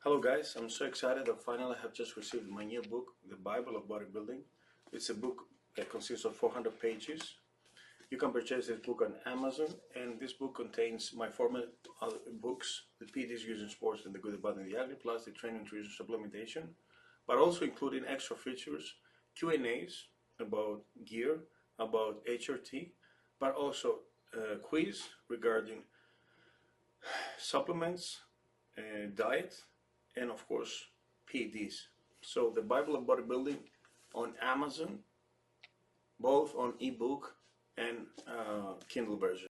Hello guys, I'm so excited that finally I have just received my new book, The Bible of Bodybuilding. It's a book that consists of 400 pages. You can purchase this book on Amazon, and this book contains my former books, The PDs Used in Sports and the Good, the Bad, and the Ugly, plus the Training, Nutrition, Supplementation, but also including extra features, Q&As about gear, about HRT, but also a quiz regarding supplements, diet, and of course PEDs. So the Bible of Bodybuilding on Amazon, both on ebook and Kindle version.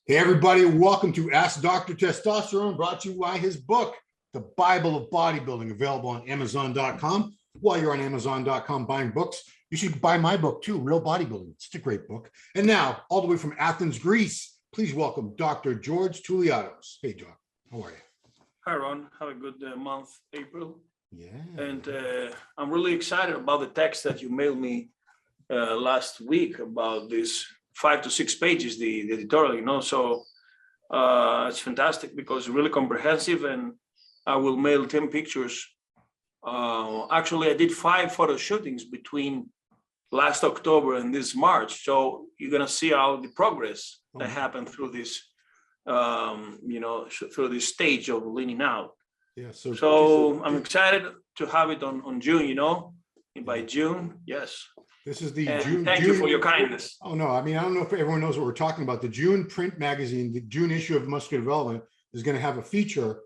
Hey everybody, welcome to Ask Dr. Testosterone, brought to you by his book, The Bible of Bodybuilding, available on Amazon.com. While you're on Amazon.com buying books, you should buy my book too, Real Bodybuilding. It's a great book. And now, all the way from Athens, Greece, please welcome Dr. George Touuliatos. Hey, Doc, how are you? Hi, Ron. Have a good month, April. Yeah. And I'm really excited about the text that you mailed me last week about this 5 to 6 pages, the editorial, so it's fantastic because it's really comprehensive, and I will mail 10 pictures. Actually, I did 5 photo shootings between last October and this March, so you're gonna see how the progress that happened through this, through this stage of leaning out. Yeah. So I'm excited to have it on June. By June, yes. This is the June. Thank you for your kindness. Oh, no. I mean, I don't know if everyone knows what we're talking about. The June print magazine, the June issue of Muscular Development, is going to have a feature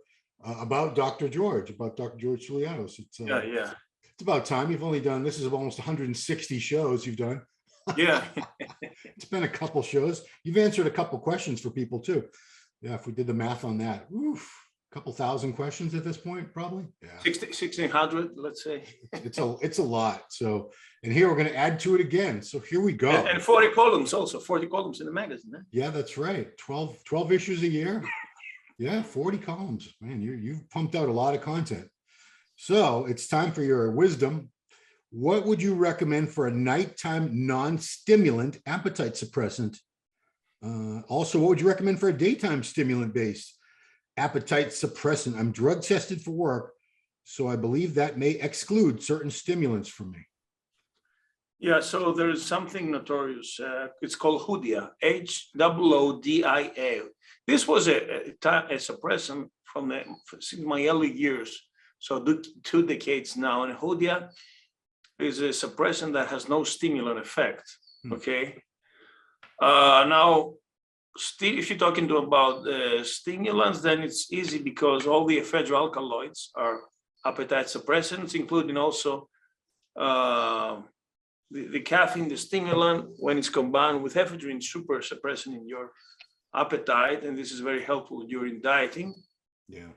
about Dr. George Touuliatos. It's about time. You've only done, this is almost 160 shows you've done. Yeah. It's been a couple shows. You've answered a couple questions for people too. Yeah, if we did the math on that, couple thousand questions at this point, probably. Yeah. 1,600, let's say. It's a lot. So, and here we're going to add to it again. So here we go. And 40 columns also, 40 columns in the magazine. Eh? Yeah, that's right. 12 issues a year. Yeah, 40 columns. Man, you've pumped out a lot of content. So it's time for your wisdom. What would you recommend for a nighttime non-stimulant appetite suppressant? Also, what would you recommend for a daytime stimulant-based appetite suppressant? I'm drug tested for work, so I believe that may exclude certain stimulants from me. Yeah, so there is something notorious. It's called Hoodia, Hoodia. This was a suppressant since my early years, so 2 decades now. And Hoodia is a suppressant that has no stimulant effect. Okay. Now, if you're talking about stimulants, then it's easy because all the ephedra alkaloids are appetite suppressants, including also the caffeine, the stimulant, when it's combined with ephedrine, super suppressant in your appetite, and this is very helpful during dieting. Yeah.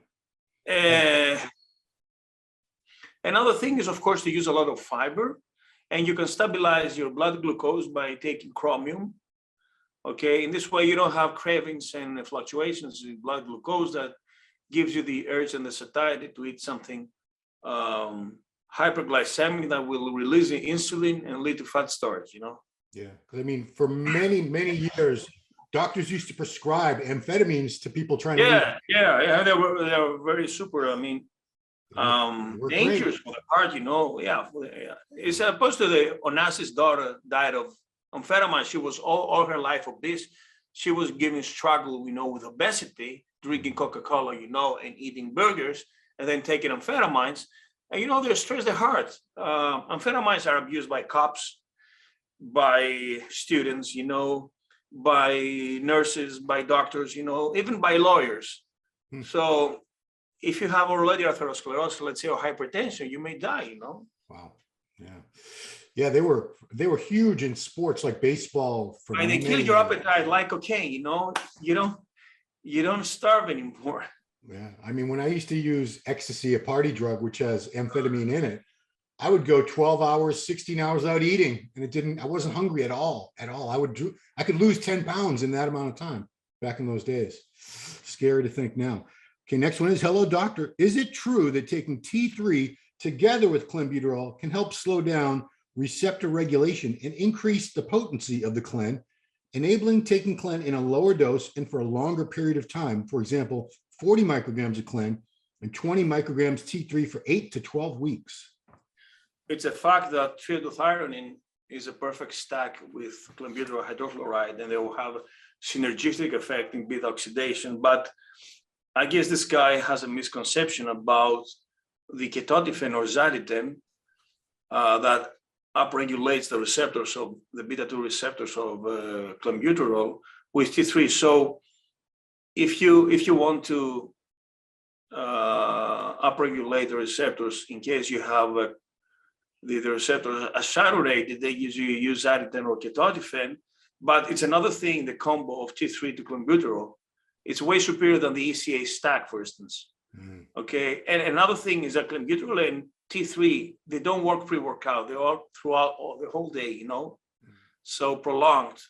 Another thing is, of course, to use a lot of fiber, and you can stabilize your blood glucose by taking chromium. Okay, in this way, you don't have cravings and fluctuations in blood glucose that gives you the urge and the satiety to eat something hyperglycemic that will release the insulin and lead to fat storage, Yeah, because I mean, for many years, doctors used to prescribe amphetamines to people trying to Yeah, they were very super, dangerous for the heart, Yeah, it's opposed to the Onassis daughter died of amphetamine. She was all her life obese. She was giving struggle, with obesity, drinking Coca-Cola, and eating burgers, and then taking amphetamines. And, they stress the heart. Amphetamines are abused by cops, by students, by nurses, by doctors, even by lawyers. So if you have already atherosclerosis, let's say, or hypertension, you may die, Wow. Yeah. Yeah, they were huge in sports like baseball. And they kill your appetite like cocaine, you don't starve anymore. Yeah. I mean, when I used to use ecstasy, a party drug, which has amphetamine in it, I would go 12 hours, 16 hours without eating. And I wasn't hungry at all, at all. I could lose 10 pounds in that amount of time back in those days. Scary to think now. Okay. Next one is, hello, doctor. Is it true that taking T3 together with clenbuterol can help slow down receptor regulation and increase the potency of the clen, enabling taking clen in a lower dose and for a longer period of time? For example, 40 micrograms of clen and 20 micrograms T3 for 8 to 12 weeks. It's a fact that triiodothyronine is a perfect stack with clenbuterol hydrochloride, and they will have a synergistic effect in beta oxidation. But I guess this guy has a misconception about the ketotifen or xanthine that upregulates the receptors of the beta-2 receptors of clenbuterol with T3. So if you want to upregulate the receptors, in case you have the receptors are saturated, they usually use xanthine or ketotifen. But it's another thing, the combo of T3 to clenbuterol. It's way superior than the ECA stack, for instance. Okay, and another thing is that clenbuterol and T3, they don't work pre-workout. They are throughout the whole day, you know. So prolonged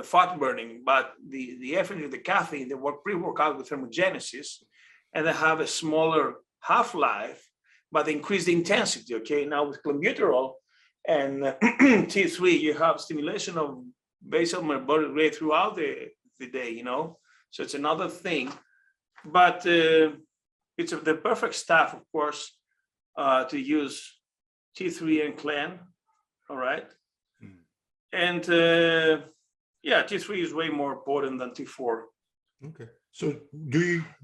fat burning, but the effect, the caffeine, they work pre-workout with thermogenesis, and they have a smaller half-life, but they increase the intensity. Okay, now with clenbuterol and T3, you have stimulation of basal metabolic rate throughout the day, you know. So it's another thing, but it's the perfect stuff, of course, to use T3 and clen. All right, and yeah, T3 is way more potent than T4. Okay, so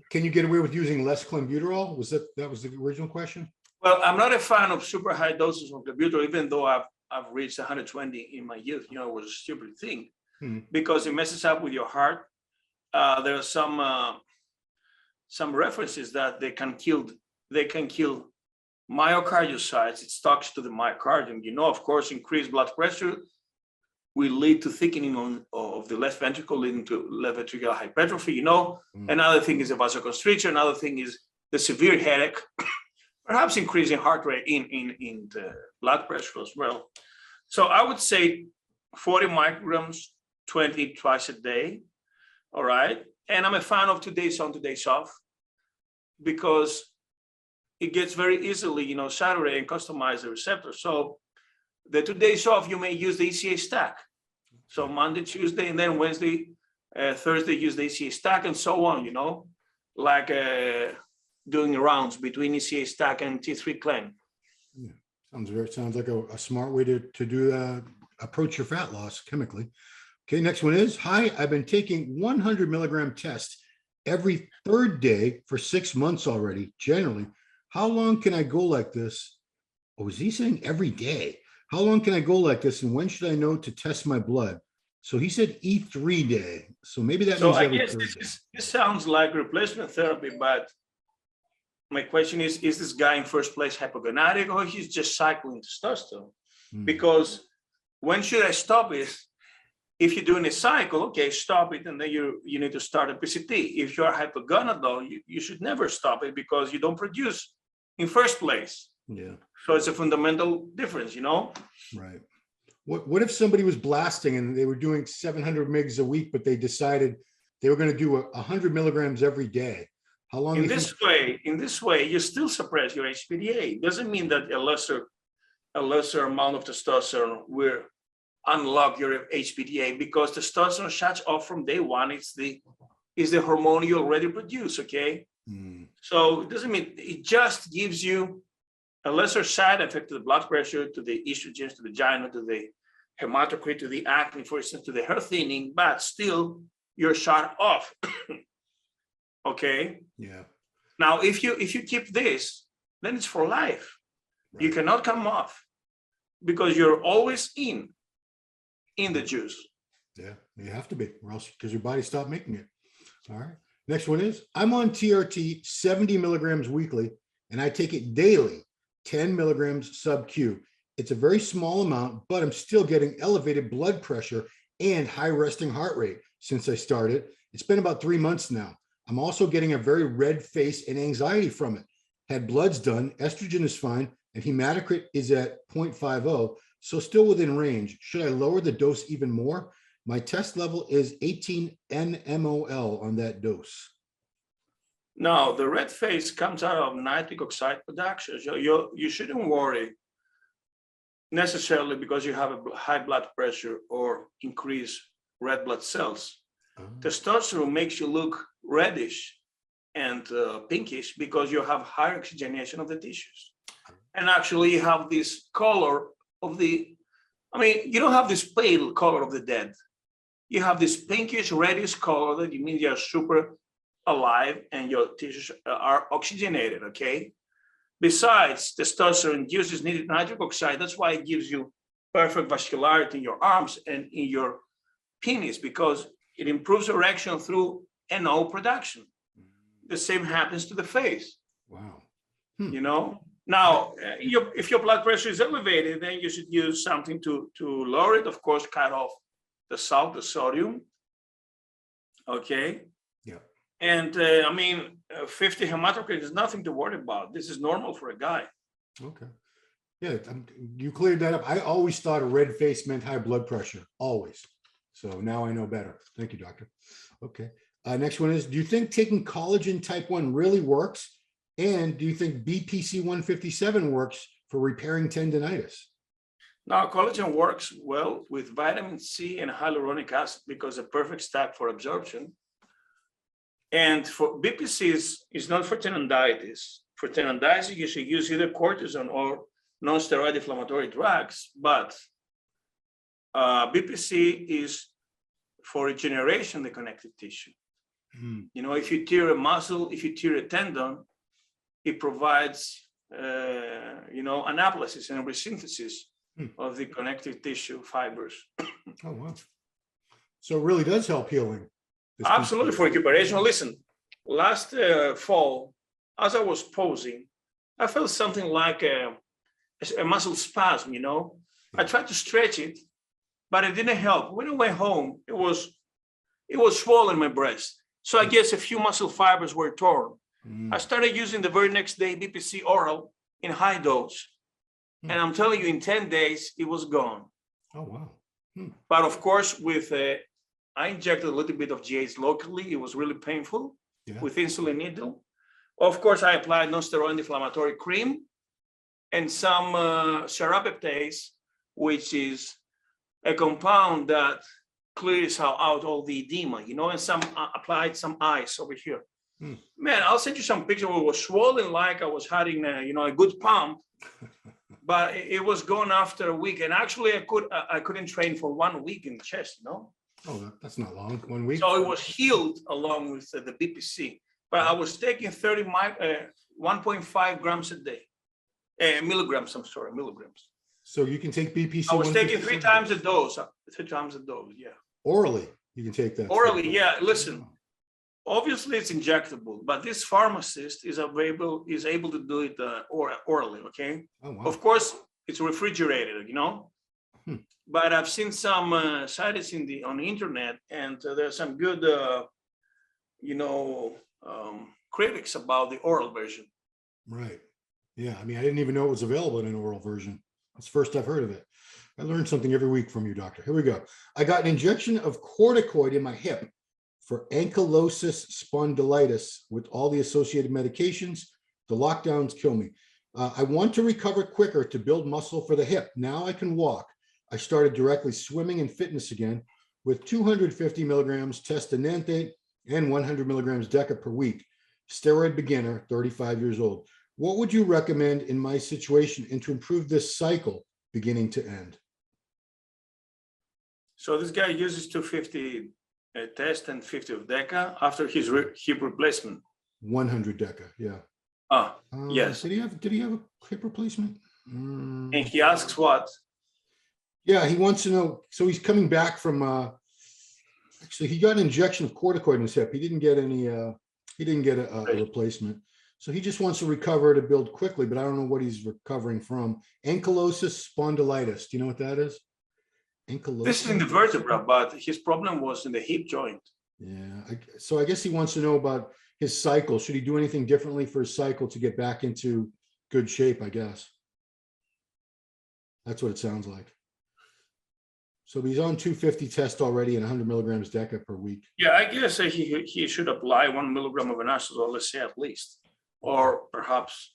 can you get away with using less clenbuterol? That was the original question? Well, I'm not a fan of super high doses of clenbuterol, even though I've reached 120 in my youth. You know, it was a stupid thing because it messes up with your heart. There are some references that they can kill myocardiocytes. It stalks to the myocardium. You know, of course, increased blood pressure will lead to thickening of the left ventricle, leading to left ventricular hypertrophy. You know, another thing is the vasoconstriction. Another thing is the severe headache, perhaps increasing heart rate in the blood pressure as well. So I would say 40 micrograms, 20 twice a day. All right. And I'm a fan of 2 days on, 2 days off, because it gets very easily, you know, saturate and customize the receptor. So the 2 days off, you may use the ECA stack. So Monday, Tuesday, and then Wednesday, Thursday, use the ECA stack, and so on, you know, like doing rounds between ECA stack and T3 clen. Yeah, sounds like a smart way to approach your fat loss chemically. Okay, next one is, hi, I've been taking 100 milligram test every third day for 6 months already, generally. How long can I go like this? Oh, is he saying every day? How long can I go like this, and when should I know to test my blood? So he said E3 day. So maybe that means every third day. This sounds like replacement therapy, but my question is this guy in first place hypogonadic, or he's just cycling testosterone? Because when should I stop it? If you're doing a cycle, okay, stop it, and then you need to start a PCT. If you're hypogonadal, you should never stop it because you don't produce in first place. Yeah. So it's a fundamental difference, you know? Right. What if somebody was blasting and they were doing 700 mgs a week, but they decided they were going to do 100 milligrams every day? How long? In this way, you still suppress your HPDA. It doesn't mean that a lesser amount of testosterone will unlock your HPDA, because testosterone shuts off from day one. It's the hormone you already produce. Okay. So it doesn't mean, it just gives you a lesser side effect to the blood pressure, to the estrogens, to the gyno, to the hematocrit, to the acne, for instance, to the hair thinning, but still you're shut off. Okay. Yeah. Now, if you keep this, then it's for life. Right. You cannot come off because you're always in the juice. Yeah, you have to be, or else, because your body stopped making it. All right. Next one is, I'm on TRT 70 milligrams weekly, and I take it daily, 10 milligrams sub-Q. It's a very small amount, but I'm still getting elevated blood pressure and high resting heart rate since I started. It's been about 3 months now. I'm also getting a very red face and anxiety from it. Had bloods done, estrogen is fine, and hematocrit is at 0.50, so still within range. Should I lower the dose even more? My test level is 18 nmol on that dose. Now, the red face comes out of nitric oxide production. So you shouldn't worry necessarily because you have a high blood pressure or increased red blood cells. Testosterone makes you look reddish and pinkish because you have higher oxygenation of the tissues. And actually you have this color of you don't have this pale color of the dead. You have this pinkish reddish color that means you're super alive and your tissues are oxygenated, okay? Besides, testosterone induces nitric oxide. That's why it gives you perfect vascularity in your arms and in your penis, because it improves erection through NO production. The same happens to the face. Wow. You know? Now, if your blood pressure is elevated, then you should use something to lower it. Of course, cut off the salt, the sodium. Okay. Yeah. And 50 hematocrit is nothing to worry about. This is normal for a guy. Okay. Yeah, you cleared that up. I always thought a red face meant high blood pressure, always. So now I know better. Thank you, doctor. Okay. Next one is, do you think taking collagen type 1 really works? And do you think BPC 157 works for repairing tendinitis? Now, collagen works well with vitamin C and hyaluronic acid because a perfect stack for absorption. And for BPC is not for tendinitis. For tendinitis, you should use either cortisone or non-steroid inflammatory drugs, but BPC is for regeneration of the connective tissue. You know, if you tear a muscle, if you tear a tendon, it provides, anaphylaxis and resynthesis of the connective tissue fibers. Oh, wow. So it really does help healing. Absolutely, for recuperation. Listen, last fall, as I was posing, I felt something like a muscle spasm, you know. I tried to stretch it, but it didn't help. When I went home, it was swollen my breast. So I guess a few muscle fibers were torn. I started using the very next day BPC oral in high dose. And I'm telling you, in 10 days, it was gone. Oh, wow. But of course, I injected a little bit of GH locally. It was really painful with insulin needle. Of course, I applied non-steroid inflammatory cream and some serapeptase, which is a compound that clears out all the edema, you know, and applied some ice over here. Man, I'll send you some pictures where it was swollen like I was having a good pump, but it was gone after a week. And actually I couldn't train for 1 week in chest, you know? Oh, that's not long, 1 week. So it was healed along with the BPC, but I was taking 1.5 grams a day, milligrams. So you can take BPC. I was taking 3 times a dose, yeah. Orally, you can take that. Orally, yeah. Listen, obviously it's injectable, but this pharmacist is able to do it orally, okay? Oh, wow. Of course, it's refrigerated, you know? But I've seen some sites on the internet, and there's some good, critics about the oral version. Right. Yeah. I mean, I didn't even know it was available in an oral version. That's the first I've heard of it. I learned something every week from you, doctor. Here we go. I got an injection of corticoid in my hip for ankylosing spondylitis with all the associated medications. The lockdowns kill me. I want to recover quicker to build muscle for the hip. Now I can walk. I started directly swimming and fitness again with 250 milligrams testosterone and 100 milligrams DECA per week. Steroid beginner, 35 years old. What would you recommend in my situation and to improve this cycle beginning to end? So this guy uses 250 test and 50 of DECA after his hip replacement. 100 DECA, yeah. Yes. Did he have a hip replacement? And he asks what? Yeah, he wants to know. So he's coming back from. Actually, he got an injection of corticoid in his hip. He didn't get any. He didn't get a replacement. So he just wants to recover to build quickly, but I don't know what he's recovering from. Ankylosing spondylitis. Do you know what that is? Ankylosing. This is in the vertebra, but his problem was in the hip joint. Yeah. So I guess he wants to know about his cycle. Should he do anything differently for his cycle to get back into good shape, I guess? That's what it sounds like. So he's on 250 test already and 100 milligrams DECA per week. Yeah, I guess he should apply 1 milligram of anastrozole, let's say at least, or perhaps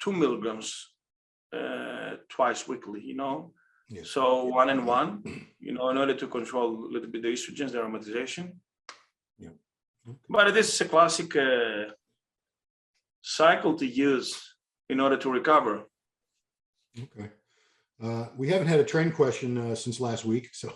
2 milligrams twice weekly, you know? Yeah. So 1 and 1, you know, in order to control a little bit the estrogens, the aromatization. Yeah. Okay. But this is a classic cycle to use in order to recover. Okay. We haven't had a trend question since last week, so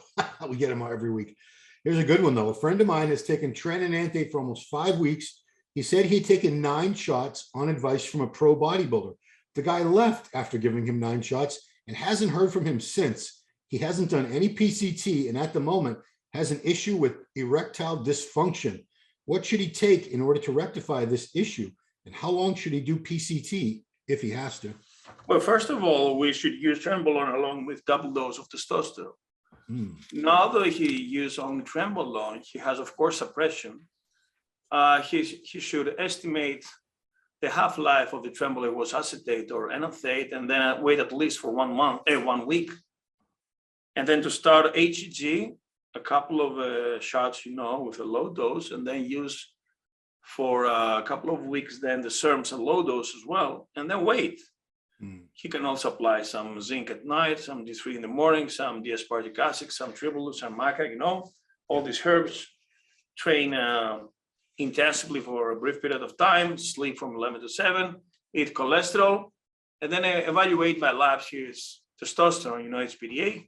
we get them every week. Here's a good one, though. A friend of mine has taken Tren and Ante for almost 5 weeks. He said he'd taken 9 shots on advice from a pro bodybuilder. The guy left after giving him 9 shots and hasn't heard from him since. He hasn't done any PCT and at the moment has an issue with erectile dysfunction. What should he take in order to rectify this issue? And how long should he do PCT if he has to? Well, first of all, we should use Trenbolone along with double dose of testosterone. Now that he used only Trenbolone, he has, of course, suppression. He should estimate the half-life of the Trenbolone was acetate or enanthate, and then wait at least for 1 week. And then to start HEG, a couple of shots, you know, with a low dose, and then use for a couple of weeks, then the serums and low dose as well, and then wait. He can also apply some zinc at night, some D3 in the morning, some D-aspartic acid, some tribulus, some maca, you know, all these herbs. Train intensively for a brief period of time, sleep from 11 to 7, eat cholesterol, and then evaluate by labs his testosterone, you know, HPDA,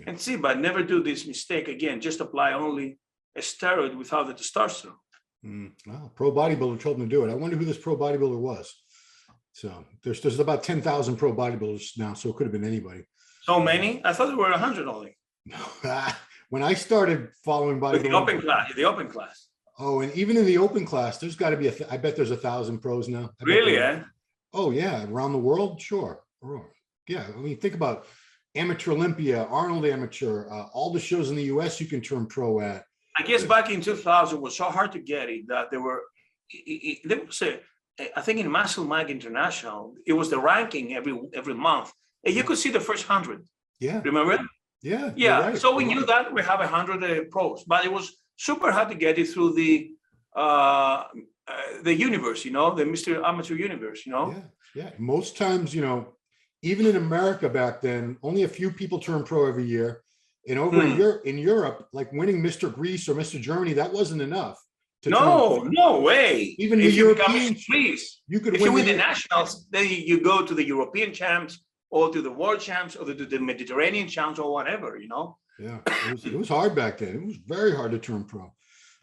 and see, but never do this mistake again. Just apply only a steroid without the testosterone. Wow, pro bodybuilder told him to do it. I wonder who this pro bodybuilder was. So there's about 10,000 pro bodybuilders now, so it could have been anybody. So many? I thought there were 100 only. When I started following bodybuilding, the open class. Oh, and even in the open class, there's got to be I bet there's 1,000 pros now. Really, eh? Oh yeah, around the world, sure. Yeah, I mean, think about Amateur Olympia, Arnold Amateur, all the shows in the US you can turn pro at. I guess back in 2000 it was so hard to get it that there was I think in Muscle Mag International, it was the ranking every month. And you could see the first 100. Yeah. Remember? Yeah. Yeah. Right. So we knew that we have 100 pros, but it was super hard to get it through the universe, you know, the Mr. Amateur universe, you know? Yeah. Most times, you know, even in America back then, only a few people turn pro every year. And over in Europe, like winning Mr. Greece or Mr. Germany, that wasn't enough. No way. Even if the you European, you could win the nationals, then you go to the European champs or to the world champs or to the Mediterranean champs or whatever, you know? Yeah, it was hard back then. It was very hard to turn pro.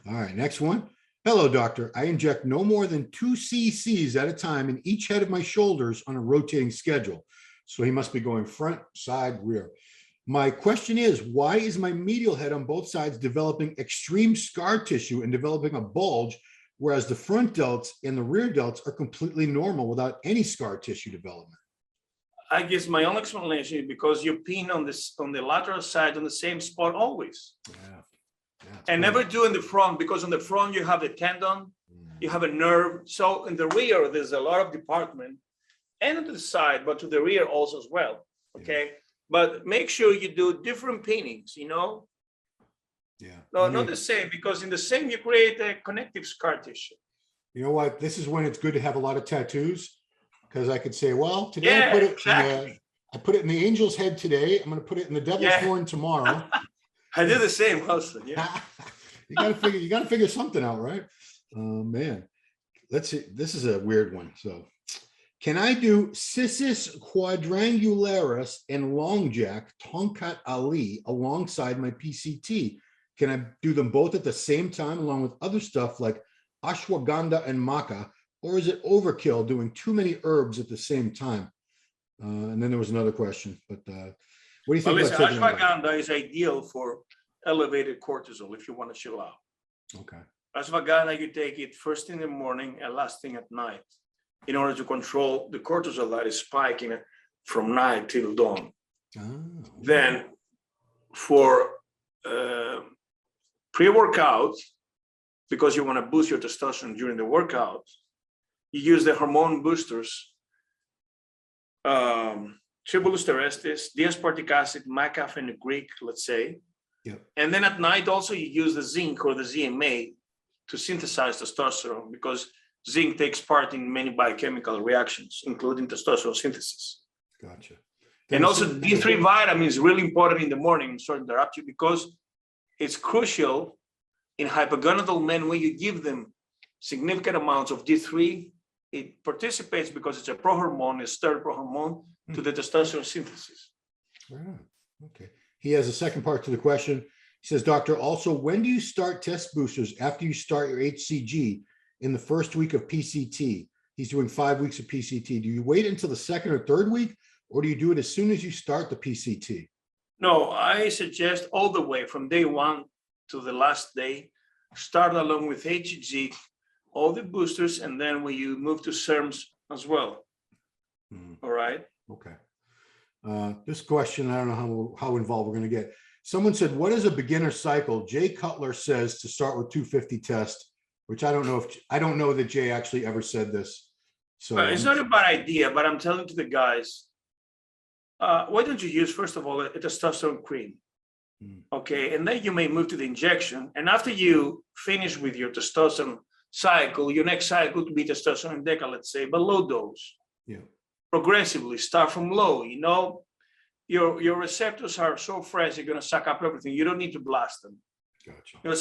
All right, next one. Hello, doctor. I inject no more than 2 cc's at a time in each head of my shoulders on a rotating schedule. So he must be going front, side, rear. My question is, why is my medial head on both sides developing extreme scar tissue and developing a bulge, whereas the front delts and the rear delts are completely normal without any scar tissue development? I guess my only explanation is because you pin on the lateral side on the same spot always. And never do in the front, because on the front you have the tendon, you have a nerve. So in the rear, there's a lot of department, and on the side, but to the rear also as well. Okay. But make sure you do different pinnings, you know? Yeah. No, not the same, because in the same you create a connective scar tissue. You know what? This is when it's good to have a lot of tattoos, because I could say, well, today I put it in the angel's head today. I'm going to put it in the devil's horn tomorrow. I do the same also. Yeah. You got to figure something out, right? Oh man. Let's see. This is a weird one. So, can I do Cissus quadrangularis and long jack Tonkat Ali alongside my PCT? Can I do them both at the same time along with other stuff like ashwagandha and maca, or is it overkill doing too many herbs at the same time? And then there was another question, but what do you think? Well, listen, ashwagandha is ideal for elevated cortisol if you want to chill out. Okay. Ashwagandha, you take it first in the morning and last thing at night, in order to control the cortisol that is spiking from night till dawn. Then for pre-workout, because you want to boost your testosterone during the workout, you use the hormone boosters, Tribulus terrestris, D-aspartic acid, macaffin Greek, let's say. Yep. And then at night also you use the zinc or the ZMA to synthesize testosterone, because zinc takes part in many biochemical reactions, including testosterone synthesis. Gotcha. And also D3 vitamin is really important in the morning, sorry to interrupt you, because it's crucial in hypogonadal men. When you give them significant amounts of D3, it participates, because it's a prohormone, a steroid prohormone, to the testosterone synthesis. Right. Okay. He has a second part to the question. He says, Doctor, also, when do you start test boosters after you start your HCG in the first week of PCT? He's doing 5 weeks of PCT. Do you wait until the second or third week, or do you do it as soon as you start the PCT? No, I suggest all the way from day one to the last day, start along with HCG, all the boosters, and then when you move to SERMs as well. All right. Okay. This question, I don't know how involved we're going to get. Someone said, what is a beginner cycle? Jay Cutler says to start with 250 test, which I don't know that Jay actually ever said this. So it's not a bad idea, but I'm telling to the guys, why don't you use, first of all, a testosterone cream? Okay. And then you may move to the injection. And after you finish with your testosterone cycle, your next cycle to be testosterone deca, let's say, but low dose. Yeah. Progressively start from low. You know, your receptors are so fresh, you're going to suck up everything. You don't need to blast them. Gotcha. You know,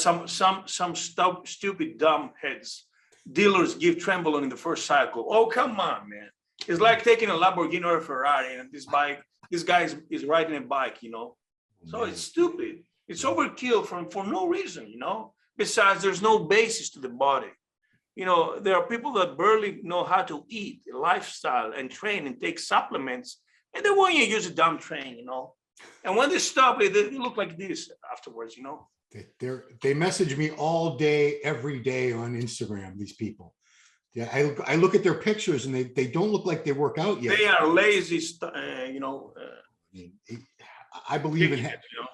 some stupid dumb heads, dealers give Trenbolone in the first cycle. Oh, come on, man. It's like taking a Lamborghini or a Ferrari, and this guy is riding a bike, you know. So it's stupid. It's overkill for no reason, you know. Besides, there's no basis to the body. You know, there are people that barely know how to eat, lifestyle, and train and take supplements, and they want you to use a dumb train, you know. And when they stop, they look like this afterwards, you know. They message me all day, every day on Instagram, these people. Yeah, I look at their pictures and they don't look like they work out yet. They are lazy, you know. I believe in you know?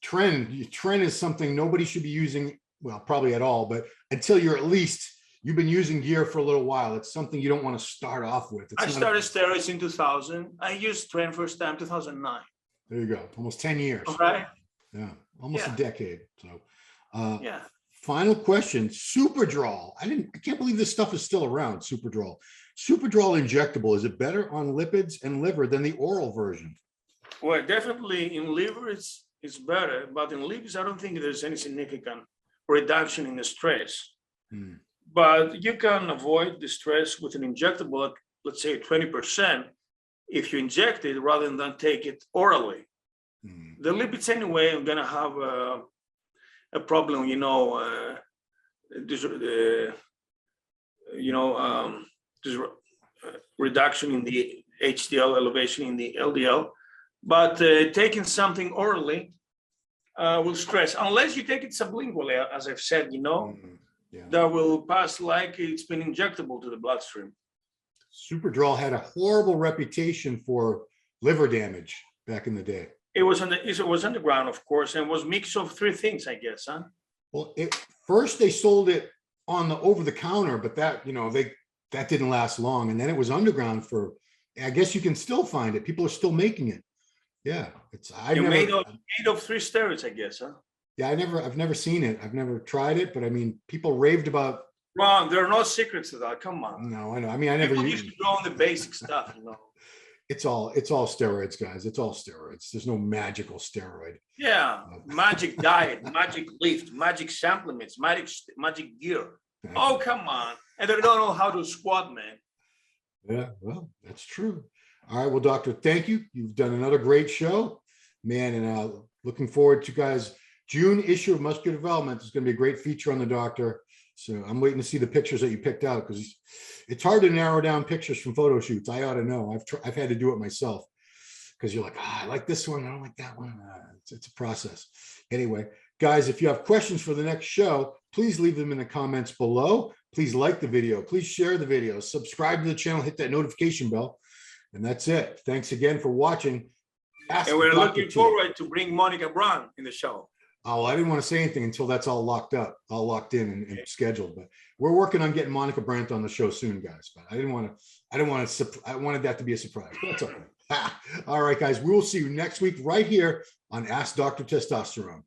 Trend is something nobody should be using, well, probably at all, but until you've been using gear for a little while. It's something you don't want to start off with. I started steroids in 2000. I used Trend first time 2009. There you go. Almost 10 years. All right. Yeah. Almost a decade. So yeah. Final question, Superdrol. I can't believe this stuff is still around, Superdrol. Superdrol injectable, is it better on lipids and liver than the oral version? Well, definitely in liver it's better, but in lipids I don't think there's any significant reduction in the stress. But you can avoid the stress with an injectable at, let's say, 20% if you inject it rather than take it orally. The lipids anyway are going to have a problem, you know, reduction in the HDL, elevation in the LDL, but taking something orally will stress, unless you take it sublingually, as I've said, you know, that will pass like it's been injectable to the bloodstream. Superdrol had a horrible reputation for liver damage back in the day. It was underground, of course, and was mix of three things, I guess, huh? Well, first they sold it on the over the counter, but that, you know, that didn't last long, and then it was underground for. I guess you can still find it. People are still making it. Yeah, it's made of three steroids, I guess, huh? Yeah, I've never seen it. I've never tried it, but I mean, people raved about. Wrong. There are no secrets to that. Come on. No, I know. I mean, I never used to go on the basic stuff, you know. It's all steroids, guys. It's all steroids. There's no magical steroid. Yeah, magic diet, magic lift, magic supplements, magic gear. Oh, come on. And they don't know how to squat, man. Yeah, well, that's true. All right, well, Doctor, thank you. You've done another great show, man, and looking forward to, guys, June issue of Muscular Development. It's going to be a great feature on the doctor. So I'm waiting to see the pictures that you picked out, because it's hard to narrow down pictures from photo shoots. I ought to know. I've had to do it myself, because you're like, I like this one, I don't like that one. It's a process. Anyway, guys, if you have questions for the next show, please leave them in the comments below. Please like the video. Please share the video. Subscribe to the channel. Hit that notification bell. And that's it. Thanks again for watching. And we're looking forward to bring Monica Brown in the show. Oh, I didn't want to say anything until that's all locked up, all locked in and scheduled. But we're working on getting Monica Brandt on the show soon, guys. But I wanted that to be a surprise. But that's okay. All right, guys. We will see you next week right here on Ask Dr. Testosterone.